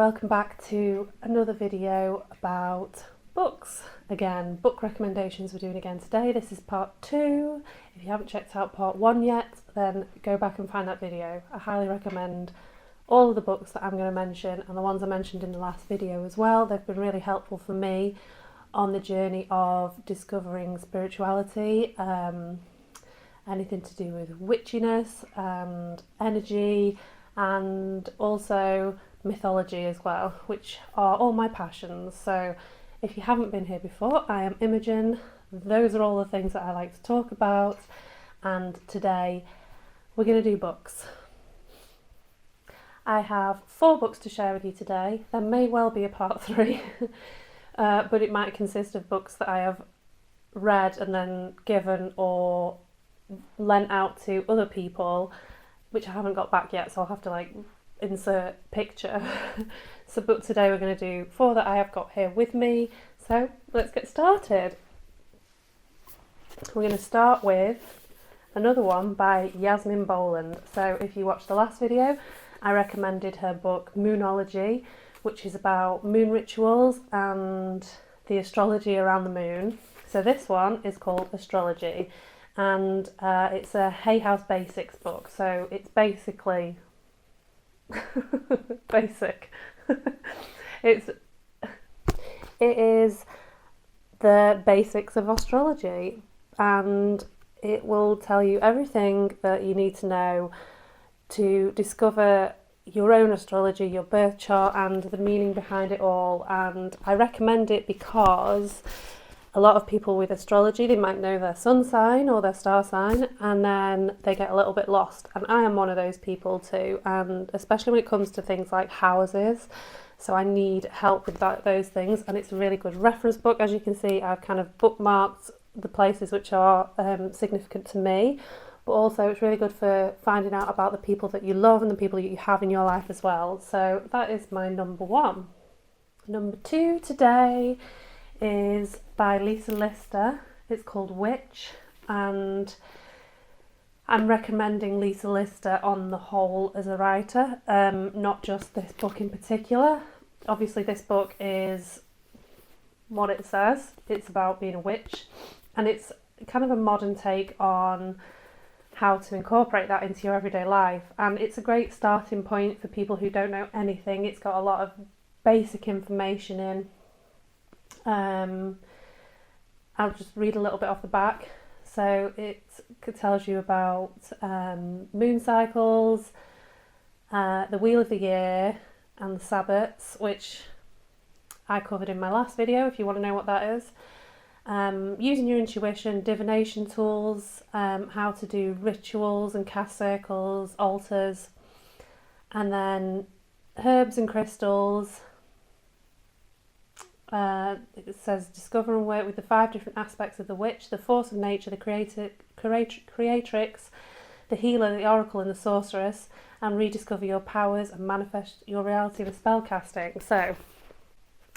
welcome back to another video about books. Again, book recommendations we're doing again today. This is part 2. If you haven't checked out part 1 yet, then go back and find that video. I highly recommend all of the books that I'm going to mention and the ones I mentioned in the last video as well. They've been really helpful for me on the journey of discovering spirituality, anything to do with witchiness and energy, and also mythology as well, which are all my passions. So if you haven't been here before, I am Imogen. Those are all the things that I like to talk about, and today we're going to do books. I have 4 books to share with you today. There may well be a part 3 but it might consist of books that I have read and then given or lent out to other people, which I haven't got back yet, so I'll have to insert picture. But today we're going to do 4 that I have got here with me, so let's get started. We're going to start with another one by Yasmin Boland. So if you watched the last video, I recommended her book Moonology, which is about moon rituals and the astrology around the moon. So this one is called Astrology, and it's a Hay House Basics book, so it's basically basic. It is the basics of astrology, and it will tell you everything that you need to know to discover your own astrology, your birth chart, and the meaning behind it all. And I recommend it because a lot of people with astrology, they might know their sun sign or their star sign, and then they get a little bit lost. And I am one of those people too, and especially when it comes to things like houses. So I need help with those things, and it's a really good reference book. As you can see, I've kind of bookmarked the places which are significant to me, but also it's really good for finding out about the people that you love and the people that you have in your life as well. So that is my number 1. Number 2 today is by Lisa Lister. It's called Witch, and I'm recommending Lisa Lister on the whole as a writer, not just this book in particular. Obviously this book is what it says. It's about being a witch, and it's kind of a modern take on how to incorporate that into your everyday life, and it's a great starting point for people who don't know anything. It's got a lot of basic information in. I'll just read a little bit off the back. So it tells you about moon cycles, the wheel of the year, and the Sabbats, which I covered in my last video if you want to know what that is. Using your intuition, divination tools, how to do rituals and cast circles, altars, and then herbs and crystals. It says discover and work with the 5 different aspects of the witch: the force of nature, the creatrix, the healer, the oracle, and the sorceress, and rediscover your powers and manifest your reality with spellcasting. So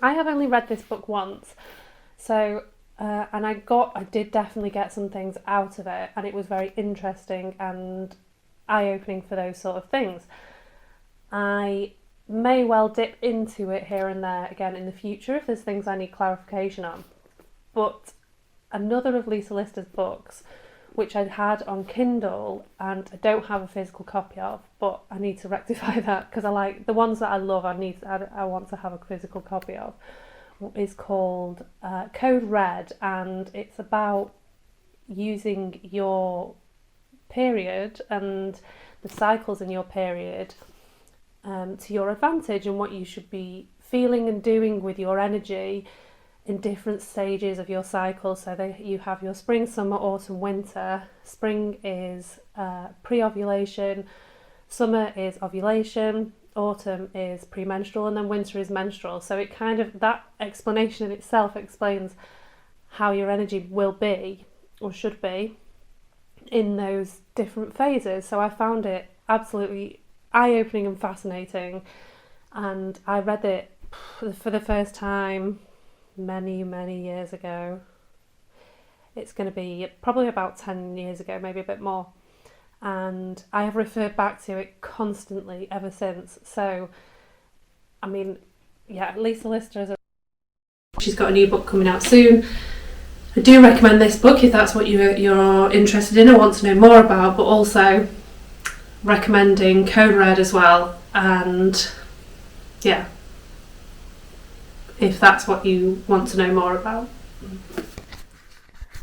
I have only read this book once, so and I did definitely get some things out of it, and it was very interesting and eye-opening for those sort of things. I may well dip into it here and there again in the future if there's things I need clarification on. But another of Lisa Lister's books, which I'd had on Kindle and I don't have a physical copy of, but I need to rectify that because I like the ones that I love. I want to have a physical copy of. Is called Code Red, and it's about using your period and the cycles in your period to your advantage, and what you should be feeling and doing with your energy in different stages of your cycle. So you have your spring, summer, autumn, winter. Spring is pre-ovulation, summer is ovulation, autumn is premenstrual, and then winter is menstrual. So it kind of, that explanation in itself explains how your energy will be or should be in those different phases. So I found it absolutely eye-opening and fascinating, and I read it for the first time many years ago. It's going to be probably about 10 years ago, maybe a bit more. and I have referred back to it constantly ever since. So I mean, yeah, Lisa Lister is she's got a new book coming out soon. I do recommend this book if that's what you're interested in or want to know more about, but also recommending Code Red as well. And yeah, if that's what you want to know more about.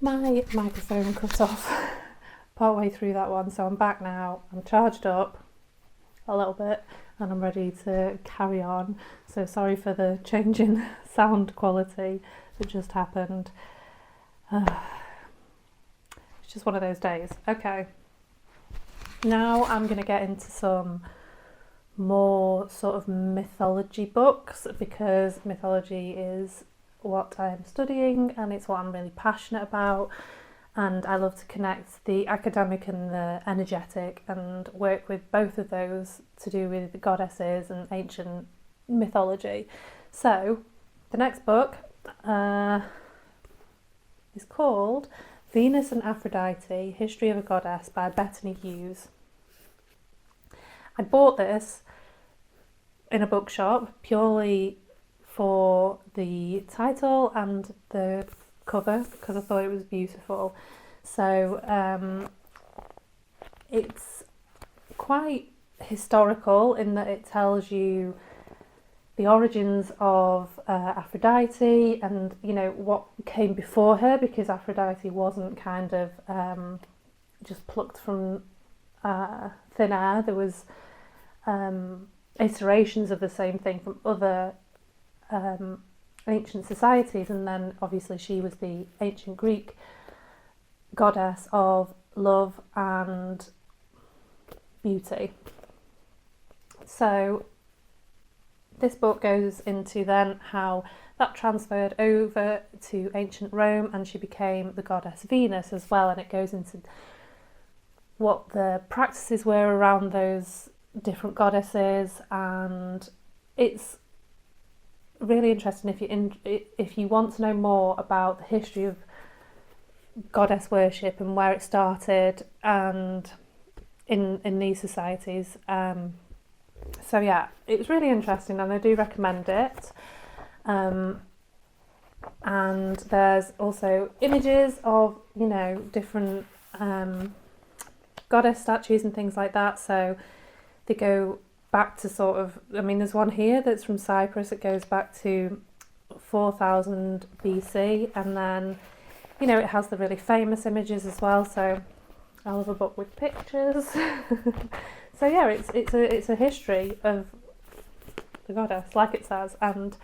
My microphone cut off part way through that one, so I'm back now. I'm charged up a little bit and I'm ready to carry on. So sorry for the change in sound quality that just happened. It's just one of those days. Okay, now I'm going to get into some more sort of mythology books, because mythology is what I'm studying and it's what I'm really passionate about, and I love to connect the academic and the energetic and work with both of those to do with goddesses and ancient mythology. So the next book is called Venus and Aphrodite, History of a Goddess by Bettany Hughes. I bought this in a bookshop purely for the title and the cover because I thought it was beautiful. So it's quite historical in that it tells you the origins of Aphrodite and, you know, what came before her, because Aphrodite wasn't kind of just plucked from thin air. There was iterations of the same thing from other ancient societies, and then obviously she was the ancient Greek goddess of love and beauty. So this book goes into then how that transferred over to ancient Rome and she became the goddess Venus as well, and it goes into what the practices were around those different goddesses, and it's really interesting if you want to know more about the history of goddess worship and where it started and in these societies. So yeah, it's really interesting and I do recommend it. And there's also images of, you know, different goddess statues and things like that. So they go back to sort of, I mean, there's one here that's from Cyprus. It goes back to 4000 BC, and then, you know, it has the really famous images as well. So I love a book with pictures. So yeah, it's a history of the goddess, like it says, and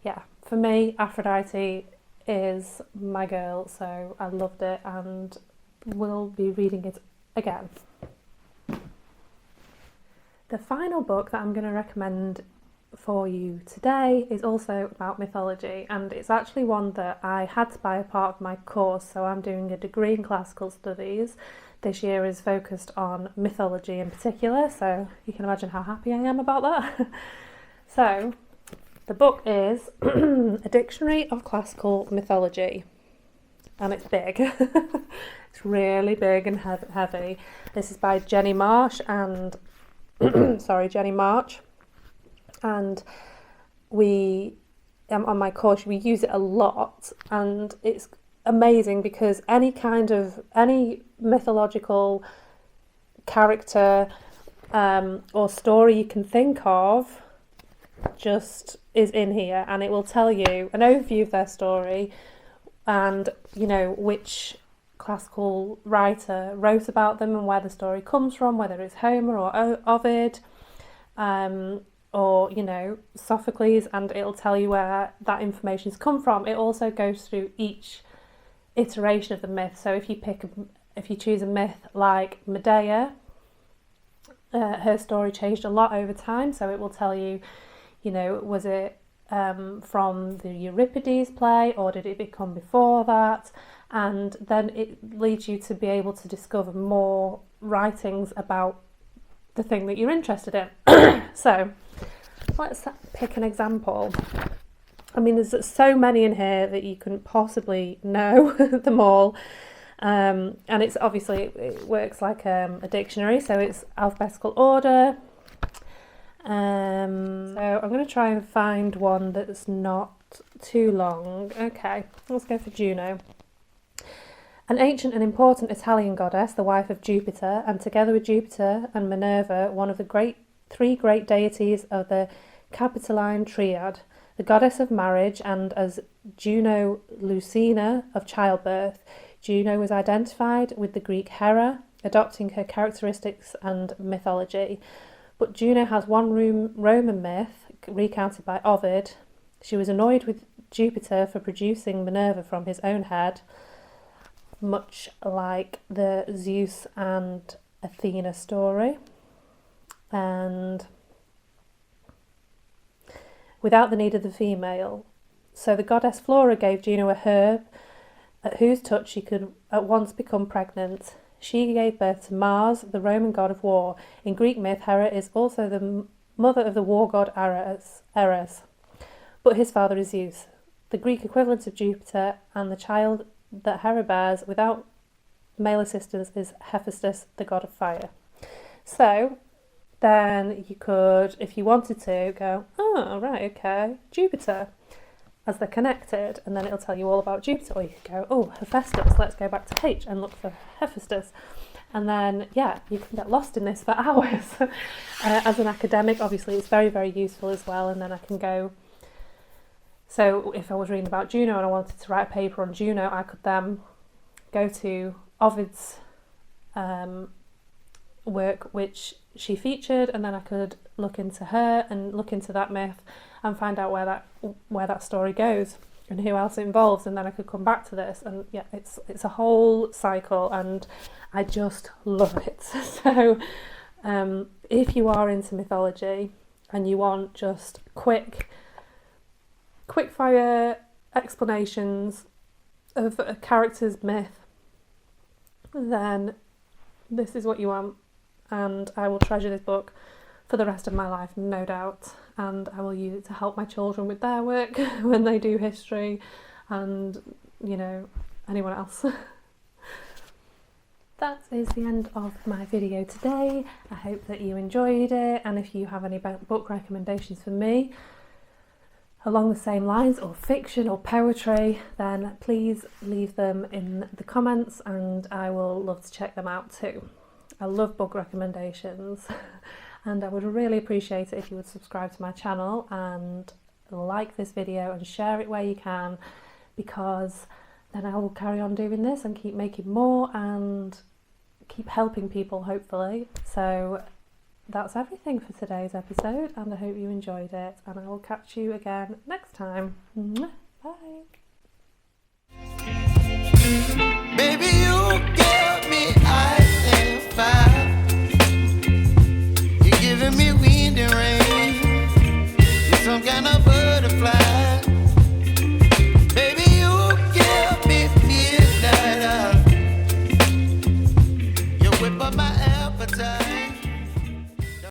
yeah, for me, Aphrodite is my girl, so I loved it and will be reading it again. The final book that I'm going to recommend for you today is also about mythology, and it's actually one that I had to buy a part of my course. So I'm doing a degree in classical studies. This year is focused on mythology in particular, so you can imagine how happy I am about that. So the book is A Dictionary of Classical Mythology, and it's big. It's really big and heavy. This is by Jenny Marsh and Jenny March, and we on my course we use it a lot, and it's amazing because any mythological character or story you can think of just is in here, and it will tell you an overview of their story and, you know, which classical writer wrote about them and where the story comes from, whether it's Homer or Ovid or, you know, Sophocles, and it'll tell you where that information's come from. It also goes through each iteration of the myth. So if you choose a myth like Medea, her story changed a lot over time, so it will tell you, you know, was it from the Euripides play or did it become before that? And then it leads you to be able to discover more writings about the thing that you're interested in. So let's pick an example. I mean, there's so many in here that you couldn't possibly know them all. And it's obviously, it works like a dictionary, so it's alphabetical order. So I'm going to try and find one that's not too long. Okay, let's go for Juno. An ancient and important Italian goddess, the wife of Jupiter, and together with Jupiter and Minerva, one of the three great deities of the Capitoline Triad, the goddess of marriage, and as Juno Lucina of childbirth. Juno was identified with the Greek Hera, adopting her characteristics and mythology. But Juno has one Roman myth recounted by Ovid. She was annoyed with Jupiter for producing Minerva from his own head, much like the Zeus and Athena story, and without the need of the female. So the goddess Flora gave Juno a herb at whose touch she could at once become pregnant. She gave birth to Mars, the Roman god of war. In Greek myth, Hera is also the mother of the war god Ares, but his father is Zeus, the Greek equivalent of Jupiter, and the child that Hera bears without male assistance is Hephaestus, the god of fire. So then you could, if you wanted to, go, oh, right, okay, Jupiter, as they're connected, and then it'll tell you all about Jupiter. Or you could go, oh, Hephaestus, let's go back to H and look for Hephaestus. And then, yeah, you can get lost in this for hours. As an academic, obviously, it's very, very useful as well. And then I can go, so if I was reading about Juno and I wanted to write a paper on Juno, I could then go to Ovid's work which she featured, and then I could look into her and look into that myth and find out where that story goes and who else it involves, and then I could come back to this, and yeah, it's a whole cycle, and I just love it. So if you are into mythology and you want just quick fire explanations of a character's myth, then this is what you want, and I will treasure this book for the rest of my life, no doubt, and I will use it to help my children with their work when they do history, and, you know, anyone else. That is the end of my video today. I hope that you enjoyed it, and if you have any book recommendations for me along the same lines, or fiction or poetry, then please leave them in the comments and I will love to check them out too. I love book recommendations and I would really appreciate it if you would subscribe to my channel and like this video and share it where you can, because then I will carry on doing this and keep making more and keep helping people, hopefully. So that's everything for today's episode, and I hope you enjoyed it, and I will catch you again next time. Mwah.